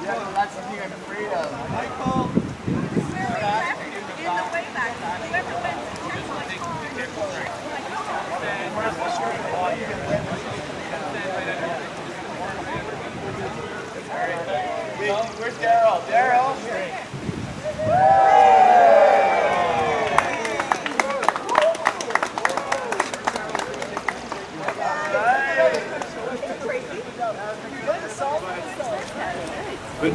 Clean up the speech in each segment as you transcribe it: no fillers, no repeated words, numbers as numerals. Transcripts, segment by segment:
That's something I'm afraid of. Michael. In the way back, whoever went to check my Where's Daryl? Daryl? But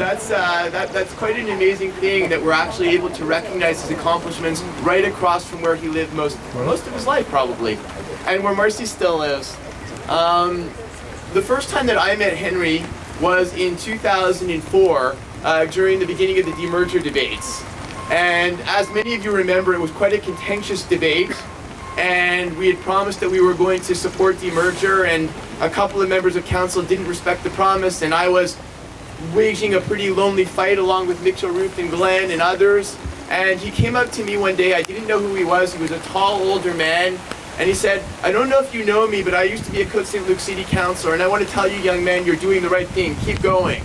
that's quite an amazing thing that we're actually able to recognize his accomplishments right across from where he lived most of his life, probably, and where Marcy still lives. The first time that I met Henry was in 2004 during the beginning of the demerger debates, and as many of you remember, it was quite a contentious debate, and we had promised that we were going to support demerger, and a couple of members of council didn't respect the promise, and I was waging a pretty lonely fight along with Mitchell, Ruth, and Glenn and others. And he came up to me one day. I didn't know who he was. He was a tall, older man. And he said, "I don't know if you know me, but I used to be a Côte Saint-Luc city councillor, and I want to tell you, young man, you're doing the right thing. Keep going."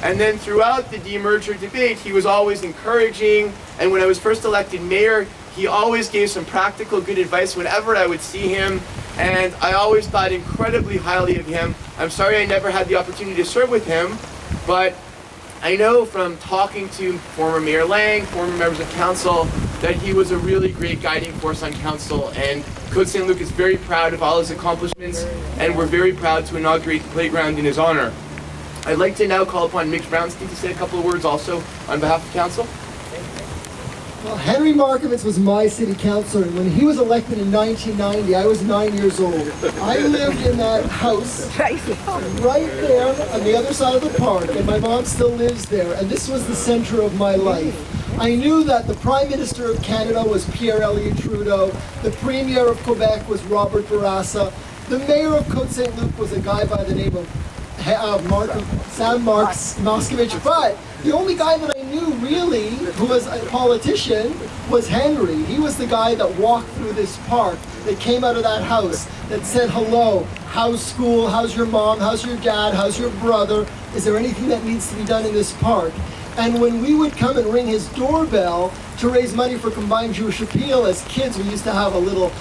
And then throughout the demerger debate, he was always encouraging. And when I was first elected mayor, he always gave some practical good advice whenever I would see him. And I always thought incredibly highly of him. I'm sorry I never had the opportunity to serve with him, but I know from talking to former Mayor Lang, former members of council, that he was a really great guiding force on council, and Côte Saint-Luc is very proud of all his accomplishments, and we're very proud to inaugurate the playground in his honor. I'd like to now call upon Mitch Brownstein to say a couple of words also on behalf of council. Well, Henry Marcovitz was my city councillor, and when he was elected in 1990, I was 9 years old. I lived in that house right there on the other side of the park, and my mom still lives there, and this was the center of my life. I knew that the Prime Minister of Canada was Pierre-Elliott Trudeau, the Premier of Quebec was Robert Bourassa, the Mayor of Côte Saint-Luc was a guy by the name of Sam Marcovitz, but the only guy that I knew really who was a politician was Henry. He was the guy that walked through this park, that came out of that house, that said hello, how's school, how's your mom, how's your dad, how's your brother, is there anything that needs to be done in this park? And when we would come and ring his doorbell to raise money for Combined Jewish Appeal, as kids we used to have a little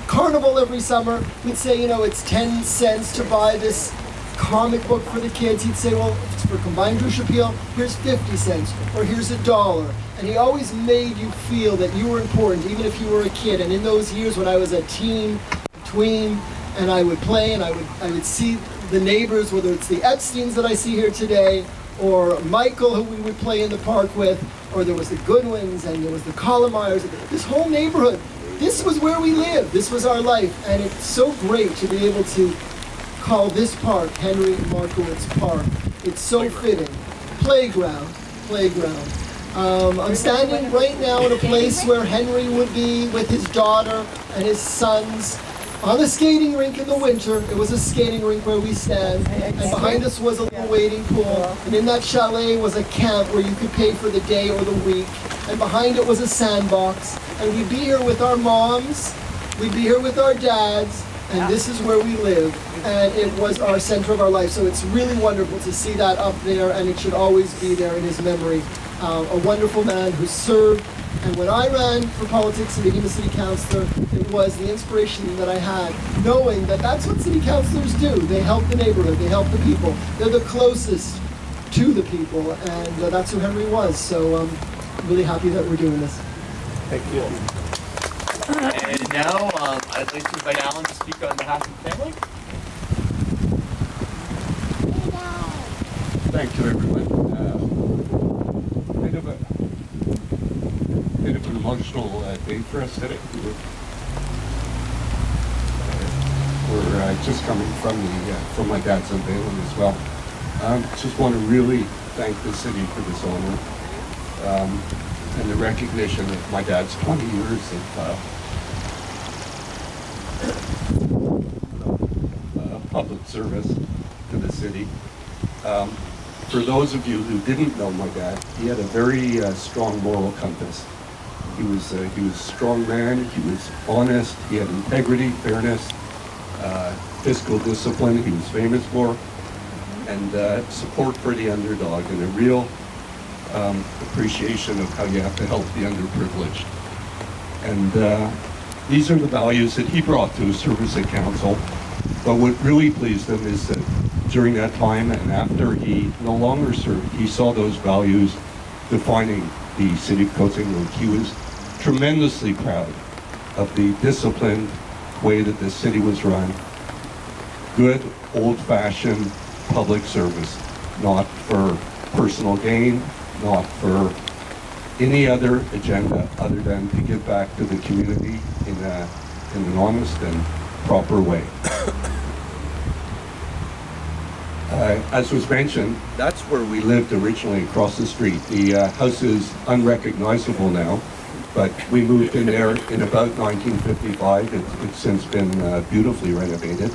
carnival every summer, we'd say, you know, it's 10 cents to buy this comic book for the kids. He'd say, well, if it's for Combined Jewish Appeal, here's 50 cents, or here's $1. And he always made you feel that you were important, even if you were a kid. And in those years when I was a teen, tween, and I would play, and I would see the neighbors, whether it's the Epsteins that I see here today, or Michael, who we would play in the park with, or there was the Goodwins, and there was the Colomires, this whole neighborhood. This was where we lived. This was our life. And it's so great to be able to call this park Henry Marcovitz Park. It's so fitting. Playground. I'm standing right now in a place where Henry would be with his daughter and his sons on a skating rink in the winter. It was a skating rink where we stand, and behind us was a little wading pool, and in that chalet was a camp where you could pay for the day or the week, and behind it was a sandbox, and we'd be here with our moms, we'd be here with our dads, and this is where we live, and it was our center of our life. So it's really wonderful to see that up there, and it should always be there in his memory. A wonderful man who served, and when I ran for politics and became a city councillor, it was the inspiration that I had, knowing that that's what city councillors do. They help the neighborhood, they help the people. They're the closest to the people, and that's who Henry was. So I'm really happy that we're doing this. Thank you. And now I'd like to invite Alan to speak on behalf of the family. Thank you, everyone. Bit of an emotional day for us today. We're just coming from my dad's unveiling as well. Just want to really thank the city for this honor and the recognition of my dad's 20 years of public service to the city. For those of you who didn't know my dad, he had a very strong moral compass. He was a strong man, he was honest, he had integrity, fairness, fiscal discipline he was famous for. and support for the underdog, and a real appreciation of how you have to help the underprivileged. And these are the values that he brought to his service at council. But what really pleased him is that during that time and after he no longer served, he saw those values defining the City of Côte Saint-Luc. He was tremendously proud of the disciplined way that the city was run. Good, old-fashioned public service, not for personal gain, not for any other agenda other than to give back to the community in an honest and proper way. As was mentioned, that's where we lived originally, across the street. The house is unrecognizable now, but we moved in there in about 1955. It's since been beautifully renovated.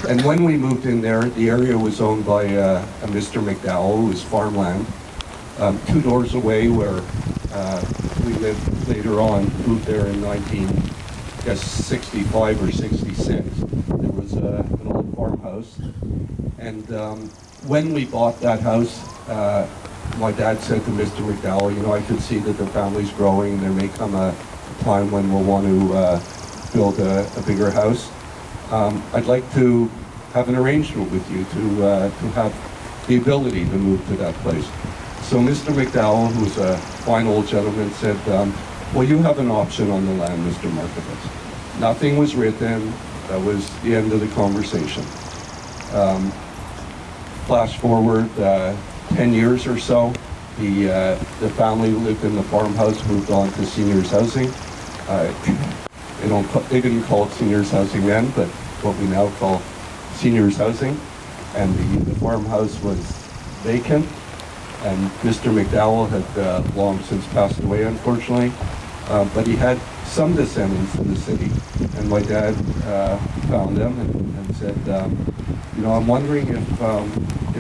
And when we moved in there, the area was owned by a Mr. McDowell, who was farmland. 2 doors away, where we lived later on, moved there in 1965 or 66. There was an old farmhouse. And when we bought that house, my dad said to Mr. McDowell, you know, I could see that the family's growing. There may come a time when we'll want to build a bigger house. I'd like to have an arrangement with you to have the ability to move to that place. So Mr. McDowell, who's a fine old gentleman, said, well, you have an option on the land, Mr. Marcovitz. Nothing was written. That was the end of the conversation. Flash forward 10 years or so, the family who lived in the farmhouse moved on to seniors housing. They didn't call it seniors housing then, but what we now call seniors housing. And the farmhouse was vacant. And Mr. McDowell had long since passed away, unfortunately. But he had some descendants in the city. And my dad found them and said, you know, I'm wondering if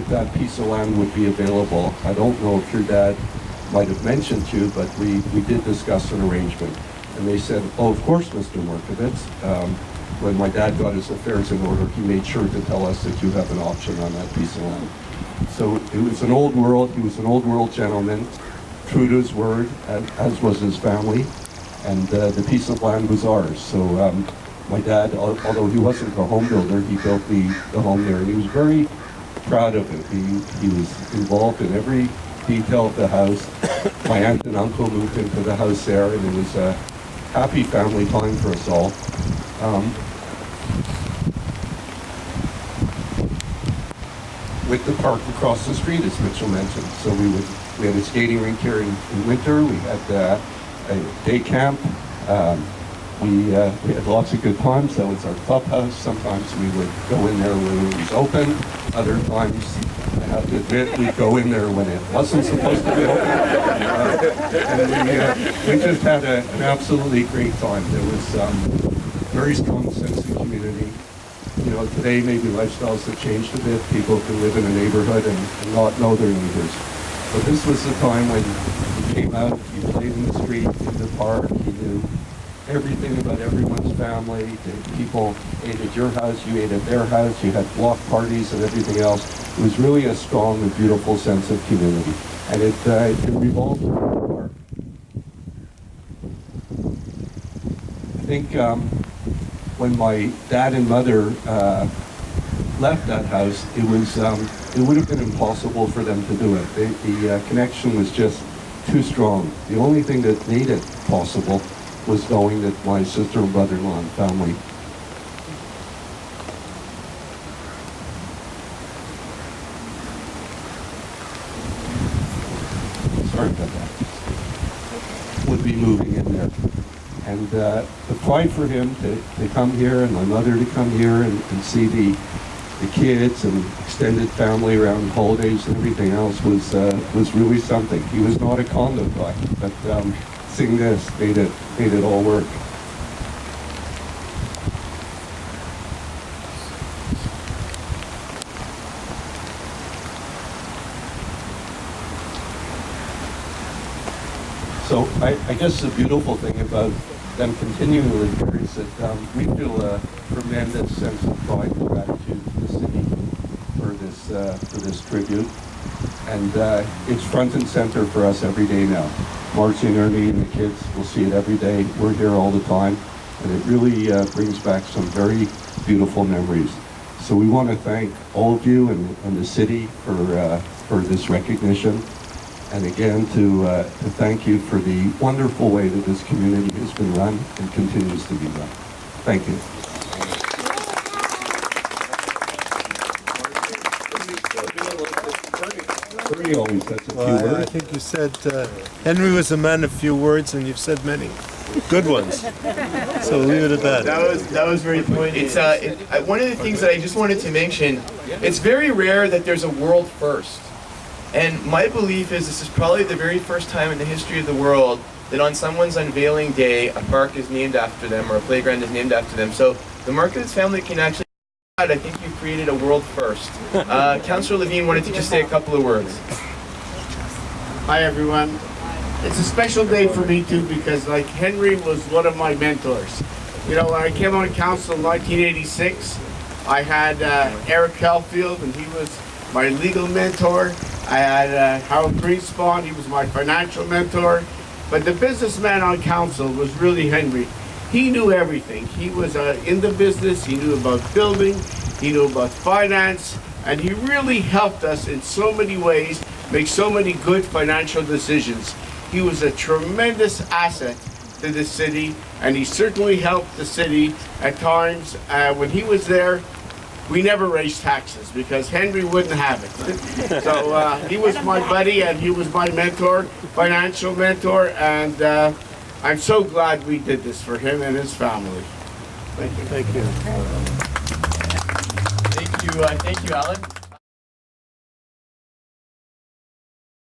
that piece of land would be available. I don't know if your dad might have mentioned to you, but we did discuss an arrangement. And they said, oh, of course, Mr. Marcovitz. When my dad got his affairs in order, he made sure to tell us that you have an option on that piece of land. So it was an old world. He was an old world gentleman, true to his word, as was his family. And the piece of land was ours. So my dad, although he wasn't a home builder, he built the home there. And he was very proud of it. He was involved in every detail of the house. My aunt and uncle moved into the house there, and it was a happy family time for us all. With the park across the street, as Mitchell mentioned. So we had a skating rink here in winter. We had a day camp. We had lots of good times. That was our clubhouse. Sometimes we would go in there when it was open. Other times, I have to admit, we'd go in there when it wasn't supposed to be open. And we just had an absolutely great time. There was very strong sense of community. You know, today maybe lifestyles have changed a bit. People can live in a neighborhood and not know their neighbors. But this was the time when you came out, you played in the street, in the park, you knew everything about everyone's family. The people ate at your house, you ate at their house, you had block parties and everything else. It was really a strong and beautiful sense of community. And it revolved around the park. I think when my dad and mother left that house, it would have been impossible for them to do it. The connection was just too strong. The only thing that made it possible was knowing that my sister and brother-in-law and family. Sorry about that. Would be moving in there. And the pride for him to come here and my mother to come here and see the kids and extended family around holidays and everything else was really something. He was not a condo guy, but seeing this made it all work. So I guess the beautiful thing about them continuing to live here is that we feel a tremendous sense of pride and gratitude to the city for this tribute, and it's front and center for us every day now. Marcy and Ernie and the kids will see it every day. We're here all the time, and it really brings back some very beautiful memories. So we want to thank all of you and the city for this recognition, and again to thank you for the wonderful way that this community has been run and continues to be run. Thank you. Ernie always says a few Well, I words. think you said Henry was a man of few words, and you've said many good ones. So leave it at that. That was very poignant. It's one of the things that I just wanted to mention. It's very rare that there's a world first, and my belief is this is probably the very first time in the history of the world that on someone's unveiling day, a park is named after them or a playground is named after them. So the Marcovitz family can actually. I think you've created a world first. Councillor Levine wanted to just say a couple of words. Hi everyone. It's a special day for me too because like Henry was one of my mentors. You know, when I came on council in 1986, I had Eric Helfield and he was my legal mentor. I had Harold Greenspan, he was my financial mentor. But the businessman on council was really Henry. He knew everything. He was in the business, he knew about building, he knew about finance, and he really helped us in so many ways make so many good financial decisions. He was a tremendous asset to the city, and he certainly helped the city at times. When he was there, we never raised taxes because Henry wouldn't have it. So he was my buddy and he was my mentor, financial mentor, and I'm so glad we did this for him and his family. Thank you. Thank you. Thank you, Alan.